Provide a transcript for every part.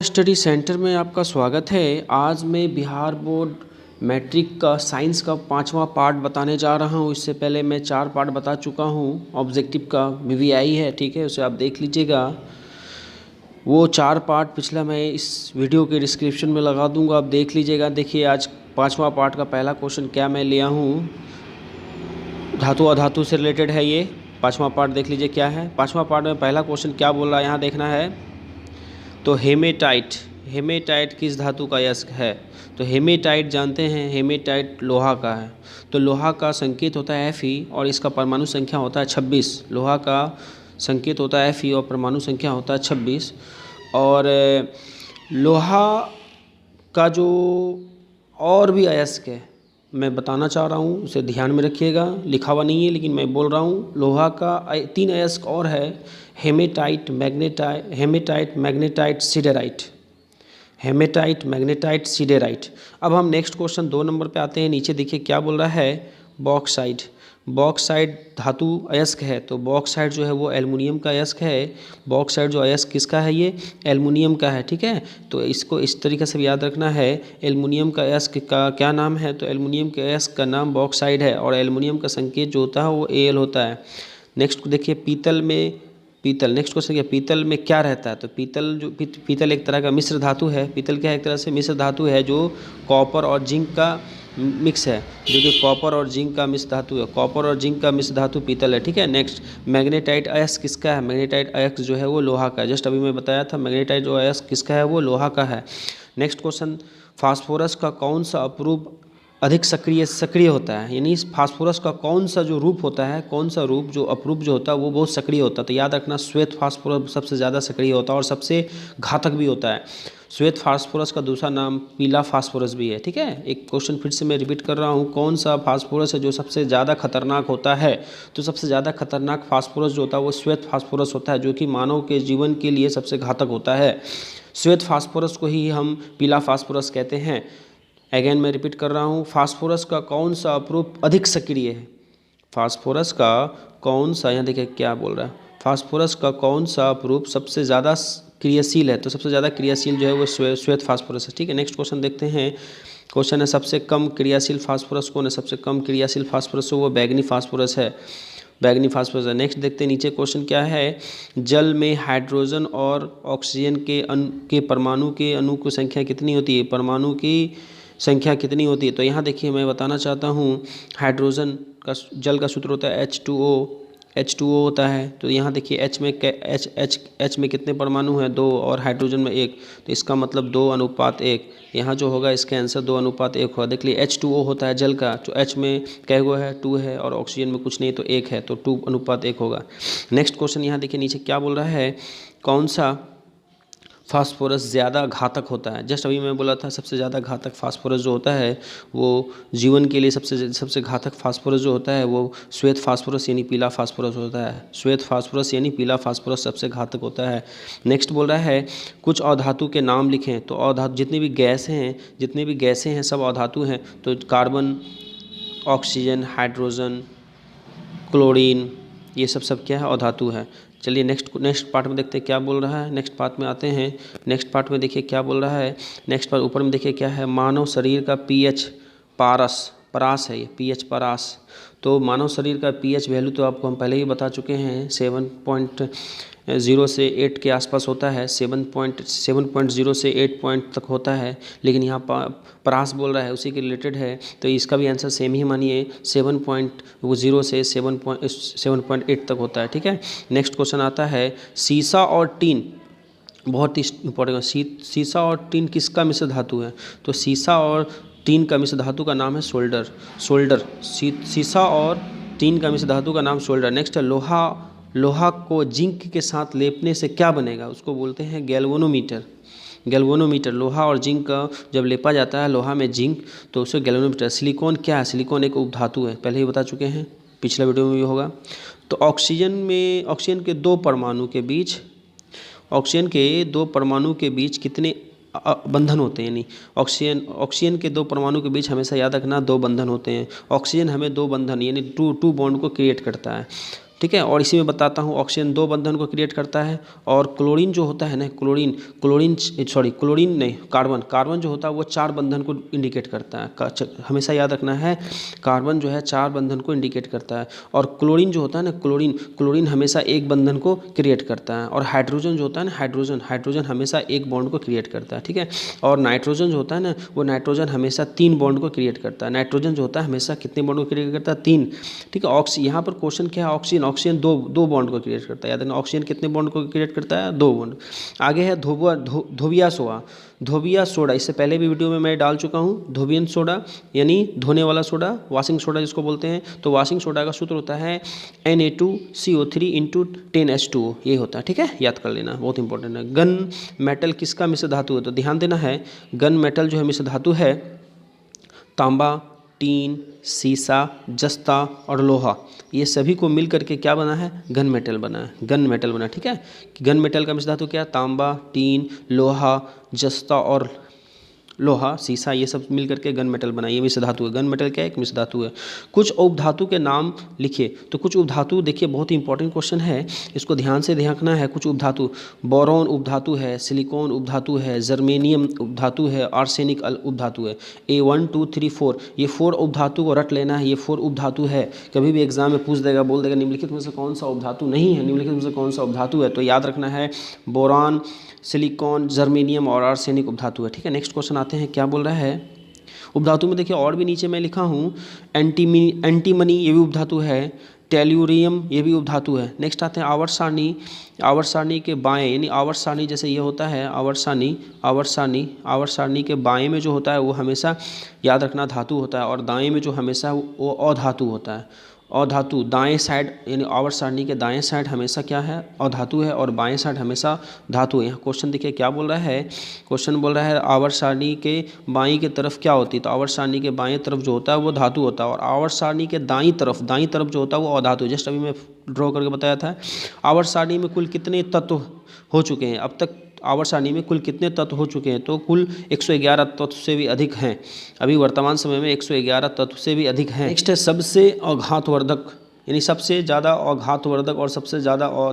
Study centre में आपका स्वागत है। आज मैं बिहार बोर्ड मैट्रिक का साइंस का 5वां पार्ट बताने जा रहा हूं। इससे पहले मैं 4 पार्ट बता चुका हूं। ऑब्जेक्टिव का वीवीआई है, ठीक है, उसे आप देख लीजिएगा। वो 4 पार्ट पिछला मैं इस वीडियो के डिस्क्रिप्शन में लगा दूंगा, आप देख लीजिएगा। देखिए आज 5वां पार्ट का पहला क्वेश्चन क्या मैं लिया हूँ, धातु अधातु से रिलेटेड है ये। 5वां पार्ट देख लीजिए क्या है। 5वां पार्ट में पहला क्वेश्चन क्या बोल रहा है यहाँ देखना है। तो हेमेटाइट, हेमेटाइट किस धातु का अयस्क है? तो हेमेटाइट जानते हैं, हेमेटाइट लोहा का है। तो लोहा का संकेत होता है Fe और इसका परमाणु संख्या होता है 26। लोहा का संकेत होता है Fe और परमाणु संख्या होता है 26। और लोहा का जो और भी अयस्क है मैं बताना चाह रहा हूँ, उसे ध्यान में रखिएगा। लिखा हुआ नहीं है लेकिन मैं बोल रहा हूँ। लोहा का 3 अयस्क और है, hematite, magnetite, siderite. Hematite, magnetite, siderite. अब हम नेक्स्ट क्वेश्चन 2 नंबर पे आते हैं। नीचे देखिए क्या बोल रहा है, बॉक्साइट। बॉक्साइट धातु अयस्क है, तो बॉक्साइट जो है वो एल्युमिनियम का अयस्क है। बॉक्साइट जो अयस्क किसका है, ये एल्युमिनियम का है, ठीक है। तो इसको इस तरीके से याद रखना है। एल्युमिनियम का अयस्क का क्या नाम है, तो एल्युमिनियम के अयस्क का नाम बॉक्साइट है और एल्युमिनियम का संकेत जो होता है वो Al होता है। नेक्स्ट देखिए पीतल में, पीतल नेक्स्ट क्वेश्चन क्या, पीतल में क्या रहता है? तो पीतल जो पीतल एक तरह का मिश्र धातु है। पीतल क्या है, एक तरह से मिश्र धातु है जो कॉपर और जिंक का मिक्स है, जो कि कॉपर और जिंक का मिश्र धातु है। कॉपर और जिंक का मिश्र धातु पीतल है, ठीक है। नेक्स्ट मैग्नेटाइट अयस्क किसका है? मैग्नेटाइट अयस्क जो है वो लोहा का है। जस्ट अभी मैं बताया था मैग्नेटाइट जो अयस्क किसका है वो लोहा का है। नेक्स्ट क्वेश्चन, फास्फोरस का कौन सा अपरूप अधिक सक्रिय होता है? यानी इस फास्फोरस का कौन सा जो रूप होता है, कौन सा रूप जो अपरूप जो होता है वो बहुत सक्रिय होता है? तो याद रखना श्वेत फास्फोरस सबसे ज़्यादा सक्रिय होता है और सबसे घातक भी होता है। श्वेत फास्फोरस का दूसरा नाम पीला फास्फोरस भी है, ठीक है। एक क्वेश्चन फिर से मैं रिपीट कर रहा हूँ, कौन सा फास्फोरस है जो सबसे ज़्यादा खतरनाक होता है? तो सबसे ज़्यादा खतरनाक फास्फोरस जो होता है वो श्वेत फास्फोरस होता है, जो कि मानव के जीवन के लिए सबसे घातक होता है। श्वेत फास्फोरस को ही हम पीला फास्फोरस कहते हैं। अगेन मैं रिपीट कर रहा हूँ, फास्फोरस का कौन सा अपरूप अधिक सक्रिय है? फास्फोरस का कौन सा, यहाँ देखिए क्या बोल रहा है, फास्फोरस का कौन सा अपरूप सबसे ज़्यादा क्रियाशील है? तो सबसे ज़्यादा क्रियाशील जो है वो श्वेत फास्फोरस है, ठीक है। नेक्स्ट क्वेश्चन देखते हैं। क्वेश्चन है सबसे कम क्रियाशील फास्फोरस कौन है? सबसे कम क्रियाशील फास्फोरस वो बैगनी फास्फोरस है, बैगनी फास्फोरस है। नेक्स्ट देखते हैं नीचे क्वेश्चन क्या है, जल में हाइड्रोजन और ऑक्सीजन के परमाणु के अणु की संख्या कितनी होती है? परमाणु की संख्या कितनी होती है? तो यहाँ देखिए मैं बताना चाहता हूँ, हाइड्रोजन का जल का सूत्र होता है H2O होता है। तो यहाँ देखिए H में कितने परमाणु हैं? 2 और हाइड्रोजन में 1, तो इसका मतलब 2:1। यहाँ जो होगा इसका आंसर 2:1 होगा। देख लीजिए H2O होता है जल का, तो H में क्या हुआ है, 2 है और ऑक्सीजन में कुछ नहीं तो 1 है, तो 2:1 होगा। नेक्स्ट क्वेश्चन यहाँ देखिए नीचे क्या बोल रहा है, कौन सा फास्फोरस ज़्यादा घातक होता है? जस्ट अभी मैं बोला था सबसे ज़्यादा घातक फास्फोरस जो होता है वो जीवन के लिए सबसे घातक फास्फोरस जो होता है वो श्वेत फास्फोरस यानी पीला फास्फोरस होता है। श्वेत फास्फोरस यानी पीला फास्फोरस सबसे घातक होता है। नेक्स्ट बोल रहा है कुछ अधातु के नाम लिखें। तो अधातु जितनी भी गैसें हैं सब अधातु हैं। तो कार्बन, ऑक्सीजन, हाइड्रोजन, क्लोरीन, ये सब क्या है, अधातु है। चलिए नेक्स्ट पार्ट में देखते हैं क्या बोल रहा है। नेक्स्ट पार्ट में आते हैं। नेक्स्ट पार्ट में देखिए क्या बोल रहा है। नेक्स्ट पार्ट ऊपर में देखिए क्या है, मानव शरीर का पीएच परास है, ये पीएच परास। तो मानव शरीर का पीएच वैल्यू तो आपको हम पहले ही बता चुके हैं, 7.0 से 8 के आसपास होता है। 7.0 से 8 पॉइंट तक होता है, लेकिन यहाँ परास बोल रहा है उसी के रिलेटेड है, तो इसका भी आंसर सेम ही मानिए, 7.0 से 7.8 तक होता है, ठीक है। नेक्स्ट क्वेश्चन आता है, सीसा और टीन, बहुत ही इंपॉर्टेंट। सीसा और टीन किसका मिश्र धातु है? तो सीसा और टीन का मिश्र धातु का नाम है सोल्डर। सीसा और टीन का मिश्र धातु का नाम सोल्डर। नेक्स्ट है लोहा को जिंक के साथ लेपने से क्या बनेगा? उसको बोलते हैं गैल्वेनोमीटर। लोहा और जिंक का जब लेपा जाता है, लोहा में जिंक, तो उसे गैल्वेनोमीटर। सिलिकॉन क्या है? सिलिकॉन एक उपधातु है, पहले ही बता चुके हैं, पिछले वीडियो में भी होगा। तो ऑक्सीजन के दो परमाणु के बीच कितने बंधन होते हैं? यानी ऑक्सीजन के 2 परमाणु के बीच हमेशा याद रखना 2 बंधन होते हैं। ऑक्सीजन हमें 2 बंधन यानी टू बॉन्ड को क्रिएट करता है। ठीक है। और इसी में बताता हूँ ऑक्सीजन 2 बंधन को क्रिएट करता है, और क्लोरीन जो होता है ना, क्लोरीन नहीं, कार्बन जो होता है वो 4 बंधन को इंडिकेट करता है। हमेशा याद रखना है, कार्बन जो है 4 बंधन को इंडिकेट करता है, और क्लोरीन जो होता है ना, क्लोरीन हमेशा 1 बंधन को क्रिएट करता है, और हाइड्रोजन जो होता है ना, हाइड्रोजन हमेशा 1 बॉन्ड को क्रिएट करता है, ठीक है। और नाइट्रोजन जो होता है ना, वो नाइट्रोजन हमेशा 3 बॉन्ड को क्रिएट करता है। नाइट्रोजन जो होता है हमेशा कितने बॉन्ड को क्रिएट करता है? 3, ठीक है। यहाँ पर क्वेश्चन क्या है? ऑक्सीजन 2 बॉन्ड को क्रिएट करता है। याद रखना, ऑक्सीजन कितने बॉन्ड को क्रिएट करता है? 2 बॉन्ड। आगे है धोबिया सोडा। इससे पहले भी वीडियो में मैं डाल चुका हूँ। धोबियन सोडा यानी धोने वाला सोडा, वाशिंग सोडा जिसको बोलते हैं। तो वाशिंग सोडा का सूत्र होता है Na2CO3 × 10H2O, ये होता है, ठीक है, याद कर लेना, बहुत इंपॉर्टेंट है। गन मेटल किसका मिश्र धातु है? तो ध्यान देना है, गन मेटल जो है मिश्र धातु है तांबा, टीन, सीसा, जस्ता और लोहा, ये सभी को मिल करके क्या बना है? गन मेटल बना, ठीक है। गन मेटल का मिश्र धातु क्या? तांबा, टीन, लोहा, जस्ता और लोहा, सीसा, ये सब मिल करके गन मेटल बना, ये मिश्र धातु है। गन मेटल क्या है? एक मिश्र धातु है। कुछ उपधातु के नाम लिखिए। तो कुछ उपधातु देखिए, बहुत ही इंपॉर्टेंट क्वेश्चन है, इसको ध्यान से देखना है। कुछ उपधातु, बोरॉन उपधातु है, सिलिकॉन उपधातु है, जर्मेनियम उपधातु है, आर्सेनिक उपधातु है। A1 2 3 4, ये 4 उपधातु को रट लेना है। ये 4 उपधातु है। कभी भी एग्जाम में पूछ देगा, बोल देगा निम्नलिखित में से कौन सा उपधातु नहीं है, निम्नलिखित में से कौन सा उपधातु है? तो याद रखना है, बोरॉन, सिलिकॉन, जर्मेनियम और आर्सेनिक उपधातु है, ठीक है। नेक्स्ट क्वेश्चन आते हैं, क्या बोल रहा है? उपधातु में देखिए और भी नीचे मैं लिखा हूँ, एंटीमनी ये भी उपधातु है, टेल्यूरियम ये भी उपधातु है। नेक्स्ट आते हैं आवर्त सारणी के बाएं, यानी आवर्त सारणी जैसे ये होता है, आवर्त सारणी के बाएं में जो होता है वो हमेशा याद रखना धातु होता है, और दाएं में जो हमेशा वो अधातु होता है। अधातु दाएं साइड, यानी आवर्त सारणी के दाएं साइड हमेशा क्या है? अधातु है, और बाएं साइड हमेशा धातु है। यहाँ क्वेश्चन देखिए क्या बोल रहा है? क्वेश्चन बोल रहा है आवर्त सारणी के बाईं की तरफ क्या होती है? तो आवर्त सारणी के बाएं तरफ जो होता है वो धातु होता है, और आवर्त सारणी के दाईं तरफ जो होता है वो अधातु है। जस्ट अभी मैं ड्रॉ करके बताया था। आवर्त सारणी में कुल कितने तत्व हो चुके हैं अब तक? आवर्त सारणी में कुल कितने तत्व हो चुके हैं? तो कुल 111 तत्व से भी अधिक हैं। अभी वर्तमान समय में 111 तत्व से भी अधिक हैं। नेक्स्ट है सबसे आघातवर्धक, यानी सबसे ज़्यादा आघातवर्धक और सबसे ज़्यादा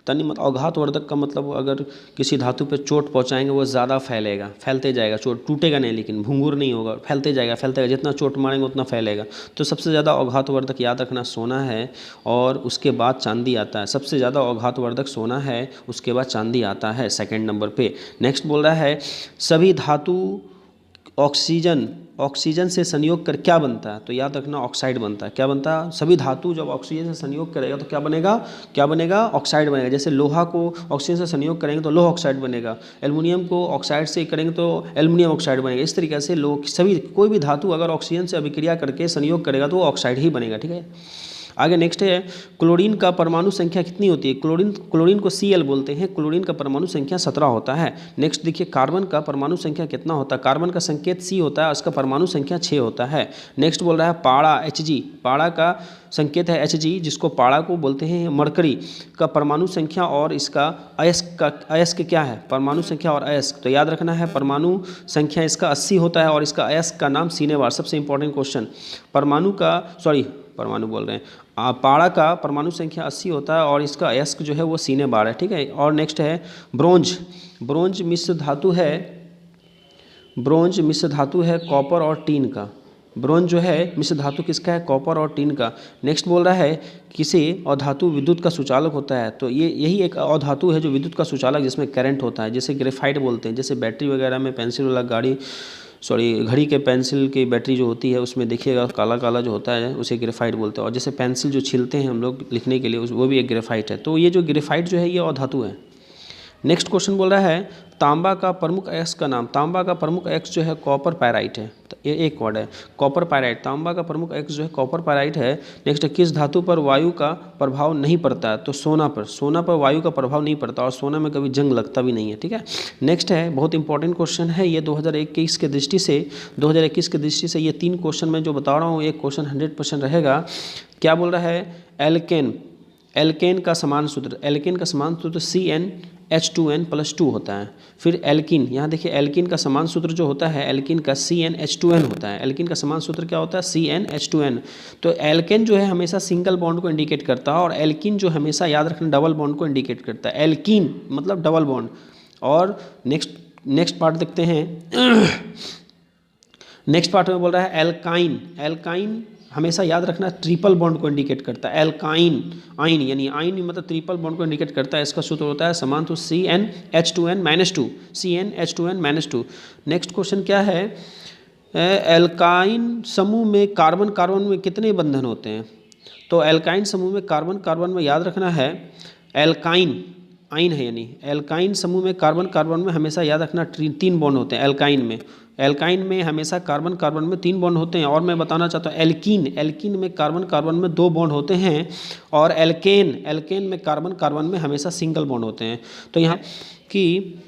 तन्य मतलब आघातवर्धक का मतलब अगर किसी धातु पे चोट पहुंचाएंगे वो ज़्यादा फैलते जाएगा, चोट टूटेगा नहीं, लेकिन भंगुर नहीं होगा, फैलते जाएगा, जितना चोट मारेंगे उतना फैलेगा। तो सबसे ज़्यादा आघातवर्धक याद रखना सोना है, और उसके बाद चांदी आता है। सबसे ज़्यादा आघातवर्धक सोना है, उसके बाद चांदी आता है सेकेंड नंबर पे। नेक्स्ट बोल रहा है सभी धातु ऑक्सीजन से संयोग कर क्या बनता है? तो याद रखना ऑक्साइड बनता है। क्या बनता है? सभी धातु जब ऑक्सीजन से संयोग करेगा तो क्या बनेगा? ऑक्साइड बनेगा। जैसे लोहा को ऑक्सीजन से संयोग करेंगे तो लोह ऑक्साइड बनेगा, एल्युमिनियम को ऑक्साइड से करेंगे तो एल्युमिनियम ऑक्साइड बनेगा। इस तरीके से सभी कोई भी धातु अगर ऑक्सीजन से अभिक्रिया करके संयोग करेगा तो वो ऑक्साइड ही बनेगा, ठीक है। आगे नेक्स्ट है क्लोरीन का परमाणु संख्या कितनी होती है? क्लोरीन को Cl बोलते हैं। क्लोरीन का परमाणु संख्या 17 होता है। नेक्स्ट देखिए कार्बन का परमाणु संख्या कितना होता है? कार्बन का संकेत C होता है, उसका परमाणु संख्या 6 होता है। नेक्स्ट बोल रहा है पाड़ा Hg, पाड़ा का संकेत है Hg, जिसको पाड़ा को बोलते हैं। मरकरी का परमाणु संख्या और इसका अयस्क क्या है? परमाणु संख्या और अयस्क, तो याद रखना है परमाणु संख्या इसका 80 होता है और इसका अयस्क का नाम सिनेबार। सबसे इंपॉर्टेंट क्वेश्चन, पाड़ा का परमाणु संख्या 80 होता है और इसका अयस्क जो है वो सिनेबार है, ठीक है। और नेक्स्ट है ब्रोंज मिश्र धातु है कॉपर और टीन का। ब्रोंज जो है मिश्र धातु किसका है? कॉपर और टीन का। नेक्स्ट बोल रहा है किसी अधातु विद्युत का सुचालक होता है, तो यही एक अधातु है जो विद्युत का सुचालक, जिसमें करंट होता है, जैसे ग्रेफाइट बोलते हैं। जैसे बैटरी वगैरह में पेंसिल वाला घड़ी के पेंसिल की बैटरी जो होती है उसमें देखिएगा काला काला जो होता है उसे ग्रेफाइट बोलते हैं। और जैसे पेंसिल जो छीलते हैं हम लोग लिखने के लिए वो भी एक ग्रेफाइट है। तो ये जो ग्रेफाइट जो है ये अधातु है। नेक्स्ट क्वेश्चन बोल रहा है तांबा का प्रमुख अयस्क का नाम। तांबा का प्रमुख अयस्क जो है कॉपर पायराइट है। तो ये एक वर्ड है कॉपर पायराइट। तांबा का प्रमुख अयस्क जो है कॉपर पायराइट है। नेक्स्ट किस धातु पर वायु का प्रभाव नहीं पड़ता है? तो सोना पर वायु का प्रभाव नहीं पड़ता और सोना में कभी जंग लगता भी नहीं है, ठीक है। नेक्स्ट है बहुत इंपॉर्टेंट क्वेश्चन है ये 2021 के दृष्टि से ये 3 क्वेश्चन मैं जो बता रहा हूँ एक क्वेश्चन 100% रहेगा। क्या बोल रहा है? एल्केन का समान सूत्र, एल्केन का समान सूत्र CnH2n+2 होता है। फिर एल्किन, यहाँ देखिए एल्किन का समान सूत्र जो होता है एल्किन का CnH2n होता है। एल्किन का समान सूत्र क्या होता है? CnH2n। तो एल्केन जो है हमेशा सिंगल बॉन्ड को इंडिकेट करता है और एल्किन जो हमेशा याद रखना डबल बॉन्ड को इंडिकेट करता है। एल्किन मतलब डबल बॉन्ड। और नेक्स्ट पार्ट देखते हैं। नेक्स्ट पार्ट में बोल रहा है एल्काइन। एल्काइन हमेशा याद रखना ट्रिपल बॉन्ड को इंडिकेट करता है। एल्काइन, आइन यानी आइन मतलब ट्रिपल बॉन्ड को इंडिकेट करता है। इसका सूत्र होता है समान तो CnH2n-2, CnH2n-2। नेक्स्ट क्वेश्चन क्या है? एल्काइन समूह में कार्बन कार्बन में कितने बंधन होते हैं? तो एल्काइन समूह में कार्बन कार्बन में याद रखना है एल्काइन, आइन है यानी एल्काइन समूह में कार्बन कार्बन में हमेशा याद रखना 3 बॉन्ड होते हैं। एल्काइन में हमेशा कार्बन कार्बन में 3 बॉन्ड होते हैं। और मैं बताना चाहता हूँ एल्कीन में कार्बन कार्बन में 2 बॉन्ड होते हैं और एल्केन में कार्बन कार्बन में हमेशा सिंगल बॉन्ड होते हैं। तो यहाँ कि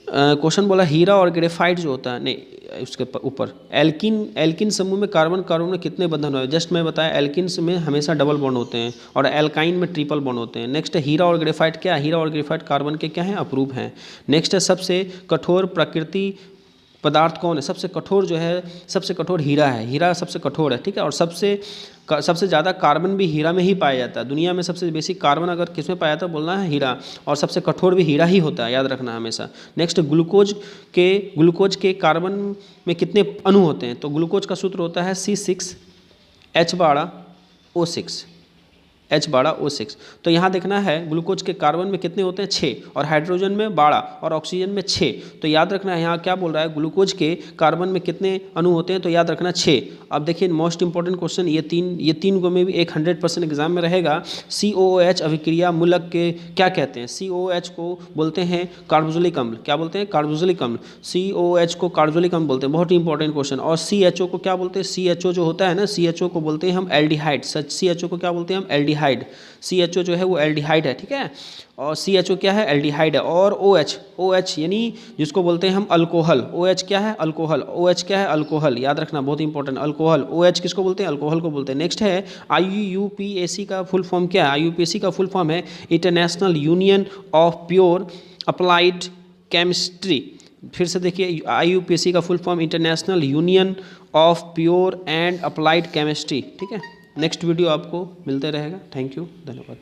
क्वेश्चन बोला हीरा और ग्रेफाइट जो होता है, नहीं उसके ऊपर एल्किन समूह में कार्बन कार्बन में कितने बंधन होते हैं? जस्ट मैं बताया एल्किन में हमेशा डबल बॉन्ड होते हैं और एल्काइन में ट्रिपल बॉन्ड होते हैं। नेक्स्ट है हीरा और ग्रेफाइट। क्या हीरा और ग्रेफाइट कार्बन के क्या हैं? अपरूप हैं। नेक्स्ट है सबसे कठोर प्रकृति पदार्थ कौन है? सबसे कठोर जो है, सबसे कठोर हीरा है। हीरा सबसे कठोर है, ठीक है। और सबसे ज़्यादा कार्बन भी हीरा में ही पाया जाता है। दुनिया में सबसे बेसिक कार्बन अगर किस में पाया जाता है बोलना है हीरा, और सबसे कठोर भी हीरा ही होता है, याद रखना हमेशा। नेक्स्ट ग्लूकोज के कार्बन में कितने अणु होते हैं? तो ग्लूकोज का सूत्र होता है C6H12O6, H12O6। तो यहाँ देखना है ग्लूकोज के कार्बन में कितने होते हैं? 6, और हाइड्रोजन में 12 और ऑक्सीजन में 6। तो याद रखना है यहाँ क्या बोल रहा है, ग्लूकोज के कार्बन में कितने अणु होते हैं? तो याद रखना 6। अब देखिए मोस्ट इंपॉर्टेंट क्वेश्चन, ये तीन को में भी एक 100% एग्जाम में रहेगा। COOH अभिक्रिया मूलक के क्या कहते हैं? COOH को बोलते हैं कार्बोक्सिलिक अम्ल। क्या बोलते हैं? कार्बोक्सिलिक अम्ल। COOH को कार्बोक्सिलिक अम्ल बोलते हैं, बहुत ही इंपॉर्टेंट क्वेश्चन। और CHO को क्या बोलते हैं? CHO जो होता है ना, CHO को बोलते हैं हम एल्डिहाइड। CHO को क्या बोलते हैं हम? एल्डिहाइड। CHO जो है वो एल्डिहाइड है, ठीक है। और CHO क्या है? एल्डिहाइड है। और OH यानी जिसको बोलते हैं हम अल्कोहल। OH क्या है? अल्कोहल। OH क्या है? अल्कोहल। याद रखना बहुत इंपॉर्टेंट, अल्कोहल। OH किसको बोलते हैं? अल्कोहल को बोलते हैं। नेक्स्ट है IUPAC का फुल फॉर्म क्या है? IUPAC का फुल फॉर्म है international union of pure applied chemistry. फिर से देखिए IUPAC का full form international union of pure and applied chemistry, ठीक है। नेक्स्ट वीडियो आपको मिलते रहेगा। थैंक यू, धन्यवाद।